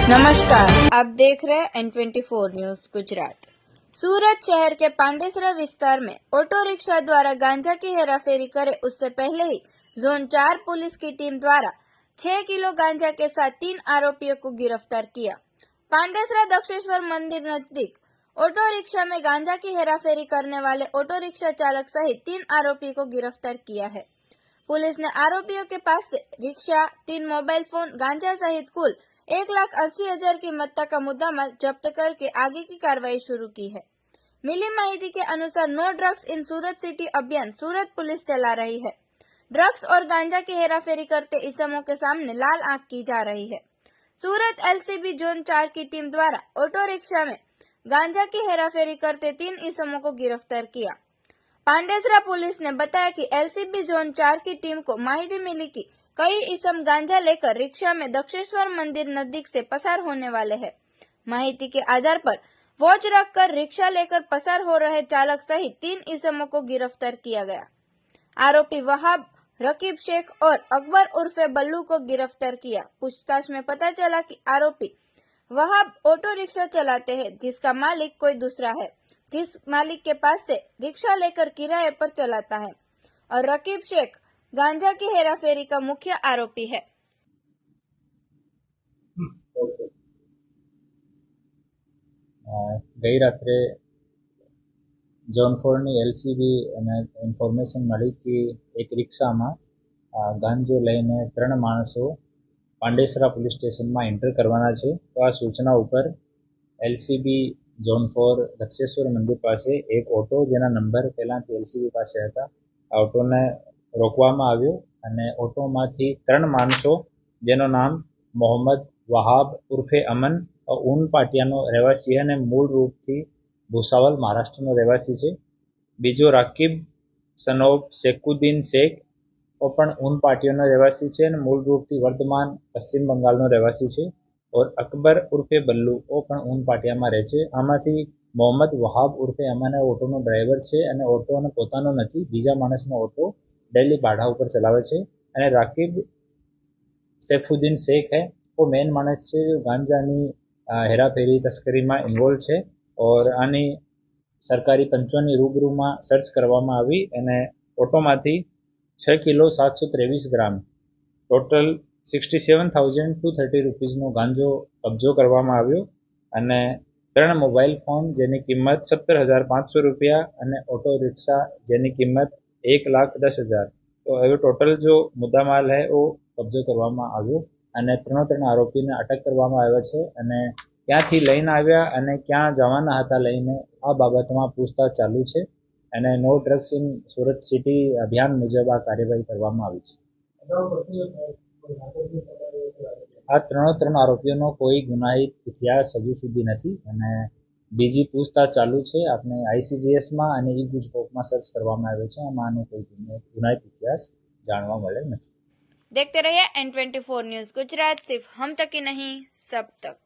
नमस्कार, आप देख रहे हैं N24 न्यूज गुजरात। सूरत शहर के पांडेसरा विस्तार में ऑटो रिक्शा द्वारा गांजा की हेराफेरी करे उससे पहले ही जोन 4 पुलिस की टीम द्वारा 6 किलो गांजा के साथ 3 आरोपियों को गिरफ्तार किया। पांडेसरा दक्षेश्वर मंदिर नजदीक ऑटो रिक्शा में गांजा की हेराफेरी करने वाले ऑटो रिक्शा चालक सहित 3 आरोपी को गिरफ्तार किया है। पुलिस ने आरोपियों के पास से रिक्शा, 3 मोबाइल फोन, गांजा सहित कुल 1,80,000 की मत्ता का मुद्दामाल जब्त करके आगे की कार्रवाई शुरू की है। मिली माहिती के अनुसार no drugs in Surat city अभियान सूरत पुलिस चला रही है। ड्रग्स और गांजा की हेराफेरी करते इस्मों के सामने लाल आंख की जा रही है। सूरत LCB जोन 4 की टीम द्वारा ऑटो रिक्शा में गांजा की हेराफेरी करते 3 इस्मों को गिरफ्तार किया। पांडेसरा पुलिस ने बताया कि LCB जोन 4 की टीम को माहिती मिली कि कई इसम गांजा लेकर रिक्शा में दक्षेश्वर मंदिर नजदीक से पसार होने वाले हैं। माहिती के आधार पर वॉच रखकर रिक्शा लेकर पसार हो रहे चालक सहित 3 इसमों को गिरफ्तार किया गया। आरोपी वहाब, रकीब शेख और अकबर उर्फे बल्लू को गिरफ्तार किया। पूछताछ में पता चला कि आरोपी वहाब ऑटो रिक्शा चलाते हैं, जिसका मालिक कोई दूसरा है, जिस मालिक के पास से रिक्शा लेकर किराए पर चलाता है, और रकीब शेख गांजा की हेराफेरी का मुख्य आरोपी है। ગઈ રાત્રે ઝોન 4 ની LCB અને ઇન્ફોર્મેશન મળી કે એક રિક્ષામાં ગાંજો લઈને 3 માણસો પાંડેસરા પોલીસ સ્ટેશનમાં એન્ટર કરવાના છે। તો આ સૂચના ઉપર LCB ઝોન 4 દક્ષેશ્વર મંદિર પાસે એક ઓટો જેના નંબર પહેલાંથી LCB પાસે હતા, આ ઓટોને રોકવામાં આવ્યો અને ઓટોમાંથી 3 માણસો જેનું નામ મોહમ્મદ વહાબ ઉર્ફે અમન ઊન પાટિયાનો રહેવાસી છે અને મૂળ રૂપથી ભૂસાવલ મહારાષ્ટ્રનો રહેવાસી છે। બીજો રાકીબ સનોબ શેખુદ્દીન શેખ પણ ઊન પાટિયાનો રહેવાસી છે અને મૂળ રૂપથી વર્ધમાન પશ્ચિમ બંગાળનો રહેવાસી છે। और अकबर उर्फे बल्लू પણ ઊન પાટિયામાં રહે છે। આમાંથી મોહમ્મદ વહાબ ઉર્ફે અમન ઓટોનો ડ્રાઈવર છે અને ઓટોનો પોતાનો નથી, બીજા માણસનો ઓટો ડેલી ભાડા ઉપર ચલાવે છે। અને રાકીબ સૈફુદ્દીન શેખ है वो मेन माणस છે जो ગાંજાની हेराफेरी तस्करीમાં ઇન્વોલ્વ છે। और આની સરકારી પંચોની રૂબરૂમાં સર્ચ કરવામાં આવી અને ઓટોમાંથી 6 કિલો 723 ગ્રામ ટોટલ 67,230 રૂપીસનો ગાંજો કબજો કરવામાં આવ્યો અને 3 મોબાઈલ ફોન જેની કિંમત 17,500 રૂપિયા અને ઓટો રિક્ષા જેની કિંમત 1,10,000। તો હવે ટોટલ જો મુદ્દામાલ है वो કબજો કરવામાં આવ્યો અને 3 આરોપીને અટક કરવામાં આવ્યા છે અને ક્યાંથી લઈને આવ્યા અને ક્યાં જવાના હતા લઈને આ બાબતમાં પૂછતાછ ચાલુ છે અને no drugs in Surat city અભિયાન મુજબ આ કાર્યવાહી કરવામાં આવી છે। આ 3 આરોપીઓનો કોઈ ગુનાહિત ઇતિહાસ હજુ સુધી નથી અને બીજી પૂછતાછ ચાલુ છે। આપણે ICGSમાં અને E-Guજકોપમાં સર્ચ કરવામાં આવ્યો છે, આમાં આનો કોઈ ગુનાહિત ઇતિહાસ જાણવા મળે નથી। देखते रहिए N24 न्यूज गुजरात, सिर्फ हम तक ही नहीं सब तक।